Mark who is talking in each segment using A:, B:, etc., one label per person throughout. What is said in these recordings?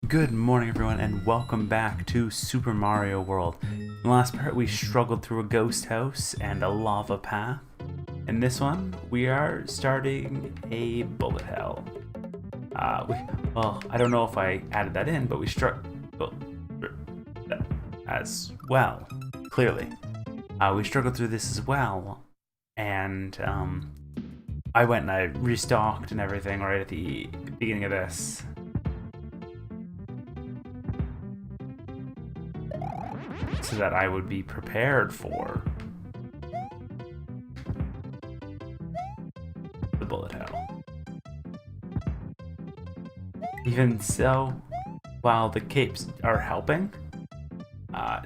A: Good morning everyone and welcome back to Super Mario World. In the last part we struggled through a ghost house and a lava path. In this one we are starting a bullet hell. I don't know if I added that in, but we struggled as well, clearly. We struggled through this as well, and I went and I restocked and everything right at the beginning of this. So that I would be prepared for the bullet hell. Even so, while the capes are helping,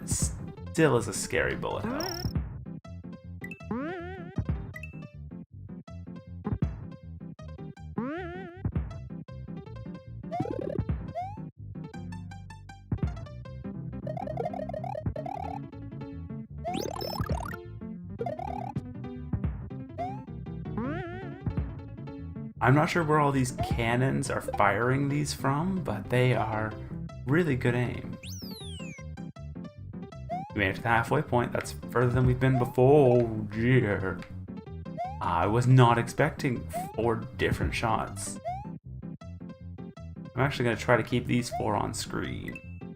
A: still is a scary bullet hell. I'm not sure where all these cannons are firing these from, but they are really good aim. We made it to the halfway point. That's further than we've been before. Oh dear. I was not expecting 4 different shots. I'm actually going to try to keep these 4 on screen.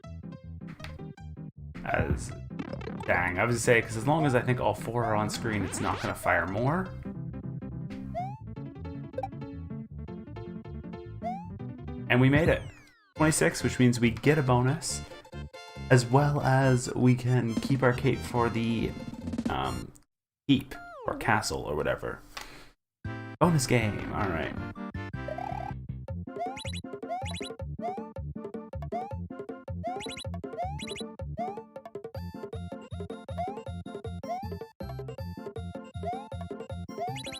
A: Dang, I was going to say, because as long as I think all 4 are on screen, it's not going to fire more. And we made it. 26, which means we get a bonus, as well as we can keep our cape for the keep or castle or whatever. Bonus game, alright.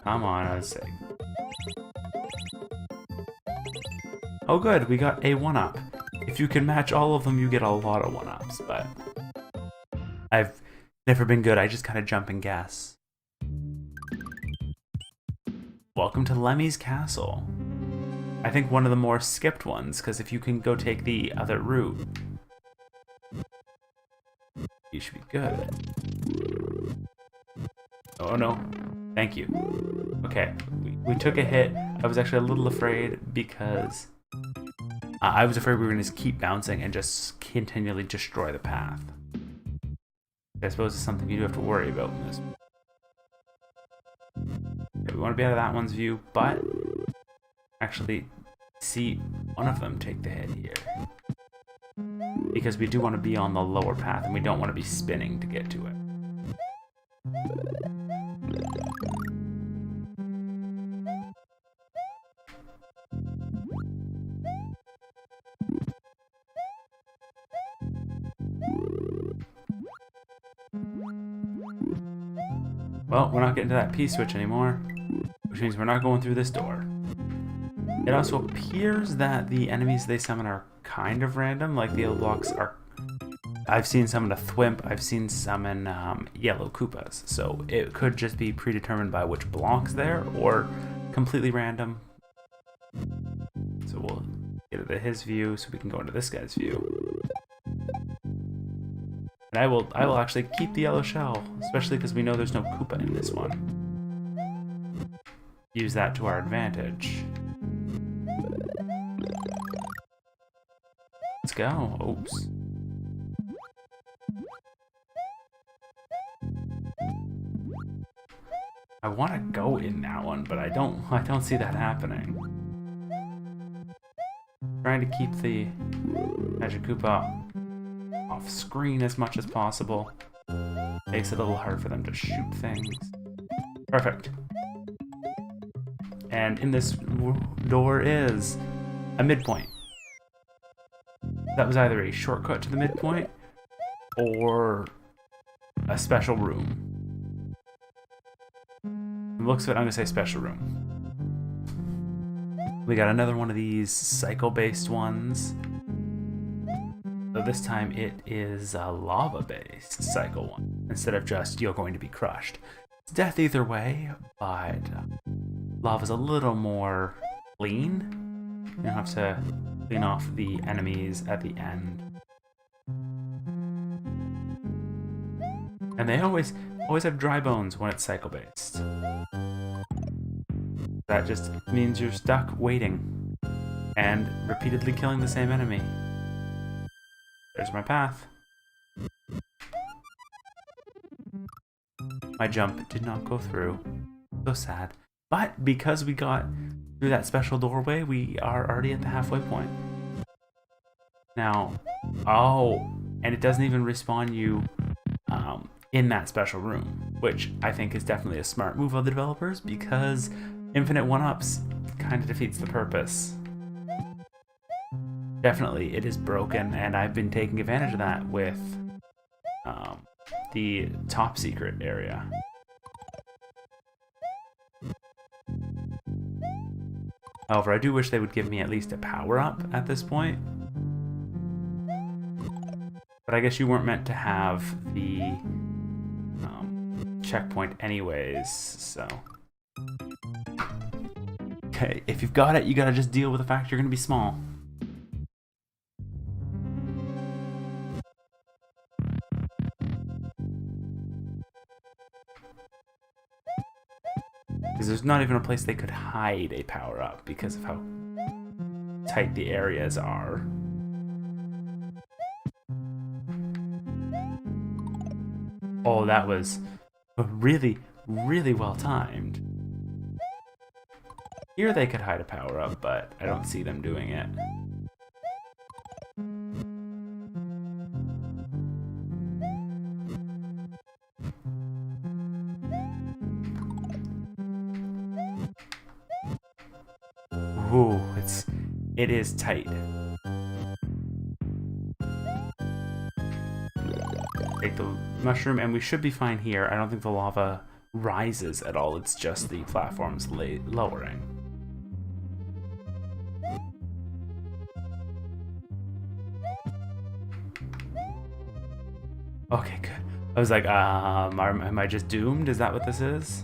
A: Come on, I was saying. Oh good, we got a 1-up. If you can match all of them, you get a lot of 1-ups, but I've never been good, I just kind of jump and guess. Welcome to Lemmy's Castle. I think one of the more skipped ones, because if you can go take the other route, you should be good. Oh no, thank you. Okay, we took a hit. I was actually a little afraid because I was afraid we were going to keep bouncing and just continually destroy the path. I suppose it's something you do have to worry about in this. Okay, we want to be out of that one's view, but actually see one of them take the hit here. Because we do want to be on the lower path and we don't want to be spinning to get to it. Well, we're not getting to that P-switch anymore, which means we're not going through this door. It also appears that the enemies they summon are kind of random, like the yellow blocks are... I've seen summon a Thwimp, I've seen summon yellow Koopas, so it could just be predetermined by which block's there, or completely random. So we'll get into his view so we can go into this guy's view. And I will actually keep the yellow shell, especially because we know there's no Koopa in this one. Use that to our advantage. Let's go. Oops. I want to go in that one, but I don't see that happening. Trying to keep the Magic Koopa off screen as much as possible. Makes it a little hard for them to shoot things. Perfect. And in this door is a midpoint. That was either a shortcut to the midpoint or a special room. From the looks of it, I'm gonna say special room. We got another one of these cycle-based ones. So this time it is a lava-based cycle one, instead of just you're going to be crushed. It's death either way, but lava's a little more clean. You don't have to clean off the enemies at the end. And they always have dry bones when it's cycle-based. That just means you're stuck waiting and repeatedly killing the same enemy. There's my path. My jump did not go through. So sad. But because we got through that special doorway, we are already at the halfway point. Now, oh, and it doesn't even respawn you in that special room, which I think is definitely a smart move of the developers because infinite one-ups kind of defeats the purpose. Definitely, it is broken, and I've been taking advantage of that with the top secret area. However, I do wish they would give me at least a power-up at this point. But I guess you weren't meant to have the checkpoint anyways, so... Okay, if you've got it, you gotta just deal with the fact you're gonna be small. Because there's not even a place they could hide a power-up because of how tight the areas are. Oh, that was really, really well timed. Here they could hide a power-up, but I don't see them doing it. Ooh, it is tight. Take the mushroom, and we should be fine here. I don't think the lava rises at all. It's just the platforms lowering. Okay, good. I was like, am I just doomed? Is that what this is?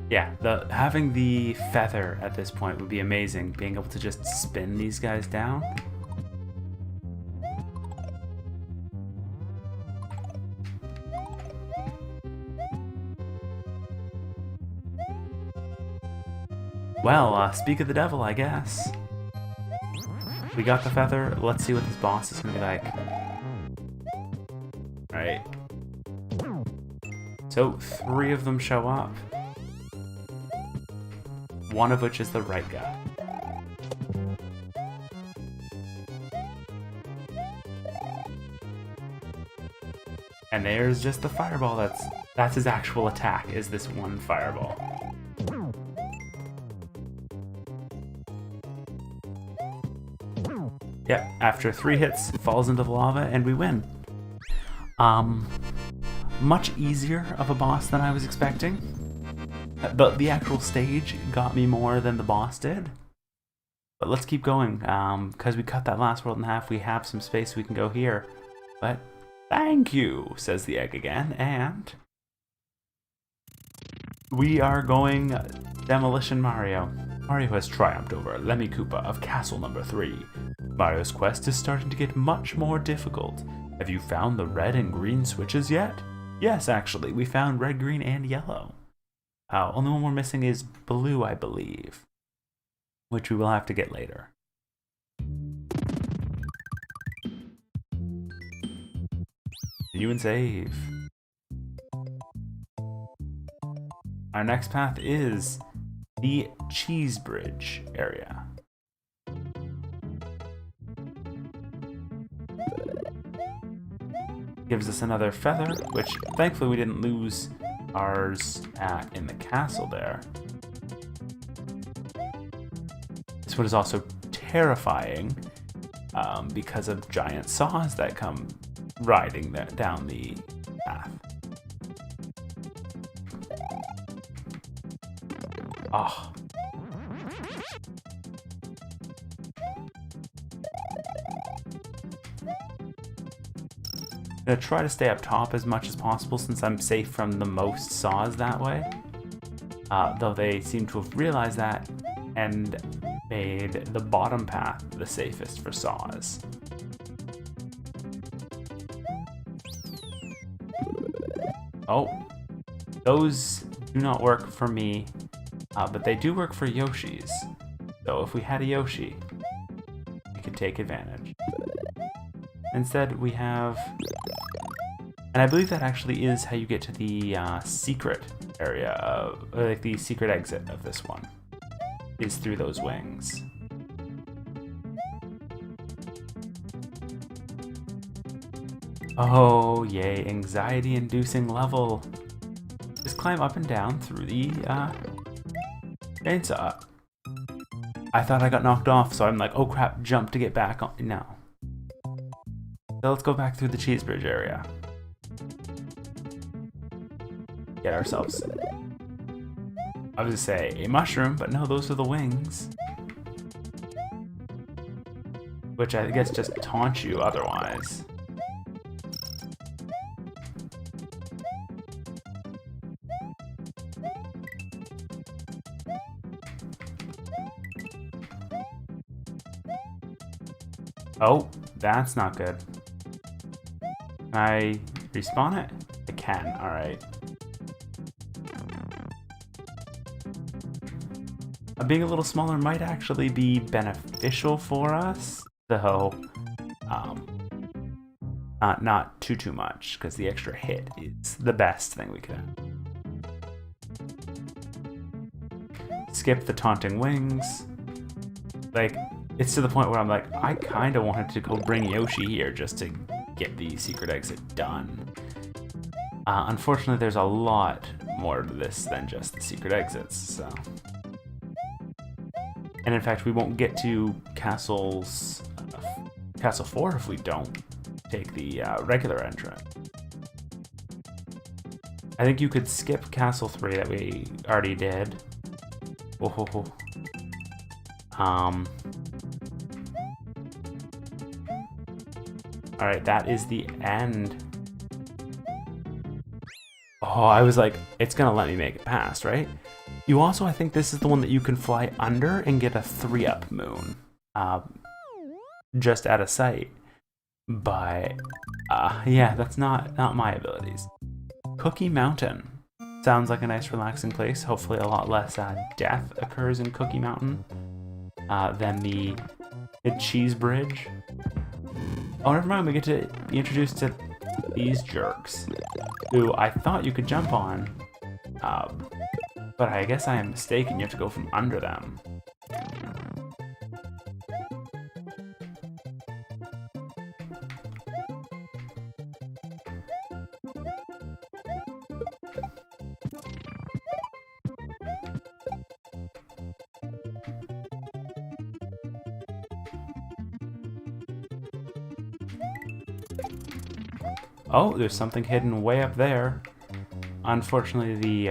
A: Yeah, having the feather at this point would be amazing. Being able to just spin these guys down. Well, speak of the devil, I guess. We got the feather. Let's see what this boss is gonna be like. Alright. So, 3 of them show up. One of which is the right guy. And there's just the fireball. That's his actual attack, is this one fireball. Yep, after 3 hits, it falls into the lava and we win. Much easier of a boss than I was expecting. But the actual stage got me more than the boss did. But let's keep going, because we cut that last world in half, we have some space we can go here. But thank you, says the egg again, and we are going Demolition Mario. Mario has triumphed over Lemmy Koopa of Castle Number 3. Mario's quest is starting to get much more difficult. Have you found the red and green switches yet? Yes, actually, we found red, green, and yellow. Only one we're missing is blue, I believe, which we will have to get later. Continue and save. Our next path is the Cheese Bridge area. Gives us another feather, which thankfully we didn't lose ours in the castle there. This one is also terrifying because of giant saws that come riding down the path. Oh. I'm gonna try to stay up top as much as possible since I'm safe from the most saws that way. though they seem to have realized that and made the bottom path the safest for saws. Oh, those do not work for me, but they do work for Yoshis. So if we had a Yoshi, we could take advantage. Instead, we have... And I believe that actually is how you get to the secret area, like the secret exit of this one, is through those wings. Oh, yay, anxiety-inducing level. Just climb up and down through the chainsaw. I thought I got knocked off, so I'm like, oh crap, jump to get back on. No. So let's go back through the cheese bridge area. Get ourselves, I was gonna say a mushroom, but no, those are the wings. Which I guess just taunt you otherwise. Oh, that's not good. Can I respawn it? I can, alright. Being a little smaller might actually be beneficial for us, though not too much, because the extra hit is the best thing we could have. Skip the taunting wings. Like, it's to the point where I'm like, I kind of wanted to go bring Yoshi here just to get the secret exit done. Unfortunately, there's a lot more to this than just the secret exits, so... And in fact, we won't get to Castle 4 if we don't take the regular entrance. I think you could skip Castle 3 that we already did. Oh. Alright, that is the end. Oh, I was like, it's gonna let me make it past, right? You also, I think this is the one that you can fly under and get a 3-up moon. Just out of sight. But, yeah, that's not my abilities. Cookie Mountain. Sounds like a nice relaxing place. Hopefully a lot less death occurs in Cookie Mountain than the cheese bridge. Oh, never mind, we get to be introduced to these jerks, who I thought you could jump on. But I guess I am mistaken, you have to go from under them. Oh, there's something hidden way up there. Unfortunately,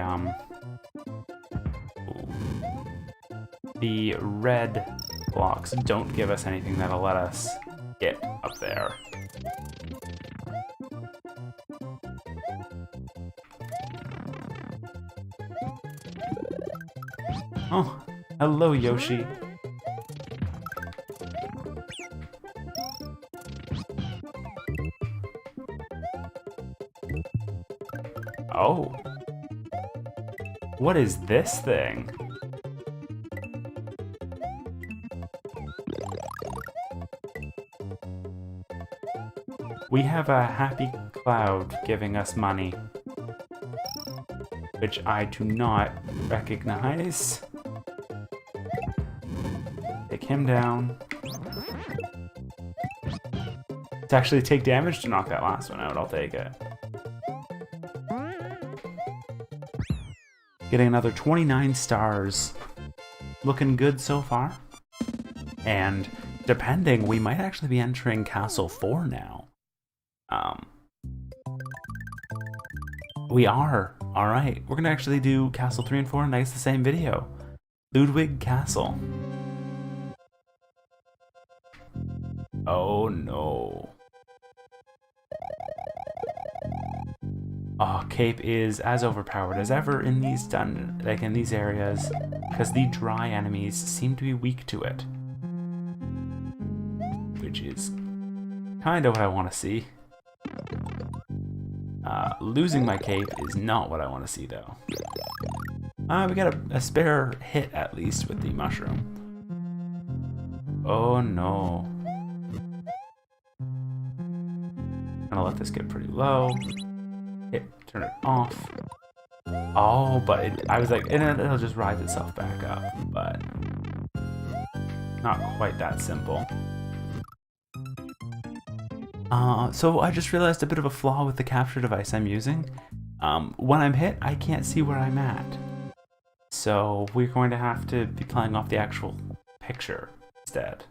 A: the red blocks don't give us anything that'll let us get up there. Oh, hello, Yoshi. Oh. What is this thing? We have a happy cloud giving us money, which I do not recognize. Take him down. To actually take damage to knock that last one out, I'll take it. Getting another 29 stars. Looking good so far. And depending, we might actually be entering Castle 4 now. We are. Alright, we're gonna actually do Castle 3 and 4 next the same video. Ludwig Castle. Oh no. Oh, Cape is as overpowered as ever in these in these areas, because the dry enemies seem to be weak to it. Which is kind of what I want to see. Losing my Cape is not what I want to see, though. We got a spare hit, at least, with the mushroom. Oh, no. Gonna let this get pretty low. Turn it off. Oh, but I was like, it'll just rise itself back up, but not quite that simple. So I just realized a bit of a flaw with the capture device I'm using. When I'm hit, I can't see where I'm at. So we're going to have to be playing off the actual picture instead.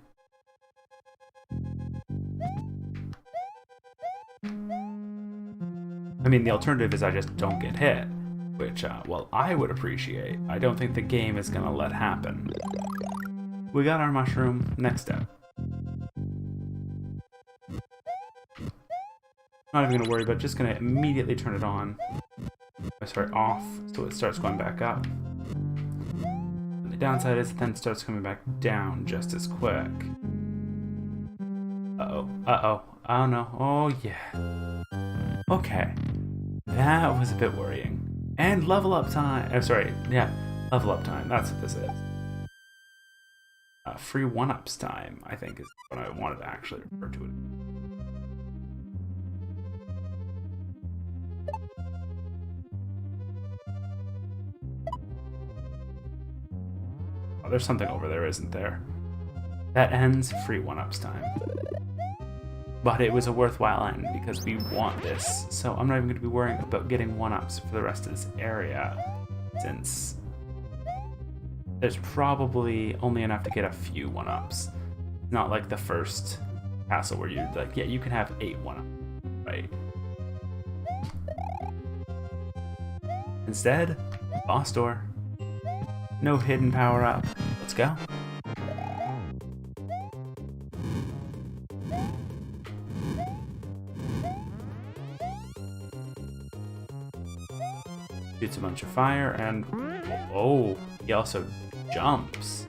A: I mean, the alternative is I just don't get hit, which, well, I would appreciate. I don't think the game is gonna let happen. We got our mushroom. Next step. Not even gonna worry about, just gonna immediately turn it on. Sorry, off, so it starts going back up. And the downside is it then starts coming back down just as quick. Uh-oh, uh-oh, oh no, oh yeah. Okay, that was a bit worrying. And level up time, level up time, that's what this is. Free 1-ups time, I think, is what I wanted to actually refer to it. Oh, there's something over there, isn't there? That ends free 1-ups time. But it was a worthwhile end because we want this. So I'm not even going to be worrying about getting 1-ups for the rest of this area, since there's probably only enough to get a few 1-ups. Not like the first castle where you're like, yeah, you can have 8 1-ups, right? Instead, boss door. No hidden power up. Let's go. Shoots a bunch of fire and oh, he also jumps.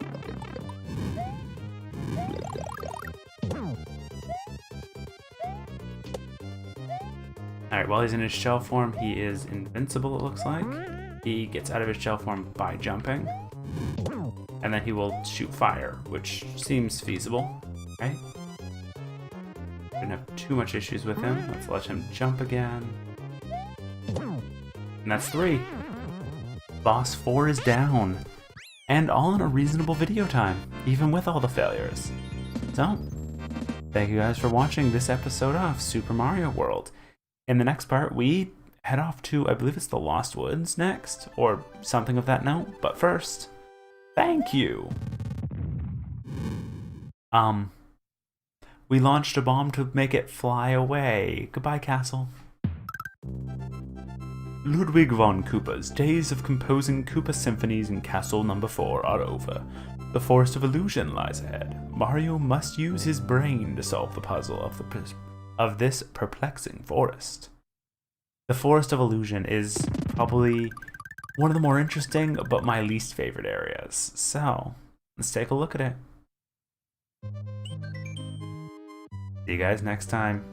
A: Alright, while he's in his shell form, he is invincible, it looks like. He gets out of his shell form by jumping. And then he will shoot fire, which seems feasible, right? Didn't have too much issues with him. Let's let him jump again. And that's 3. Boss 4 is down. And all in a reasonable video time, even with all the failures. So, thank you guys for watching this episode of Super Mario World. In the next part, we head off to, I believe it's the Lost Woods next, or something of that note. But first, thank you! We launched a bomb to make it fly away. Goodbye, castle. Ludwig von Koopa's days of composing Koopa symphonies in Castle Number 4 are over. The Forest of Illusion lies ahead. Mario must use his brain to solve the puzzle of this perplexing forest. The Forest of Illusion is probably one of the more interesting, but my least favorite areas. So, let's take a look at it. See you guys next time.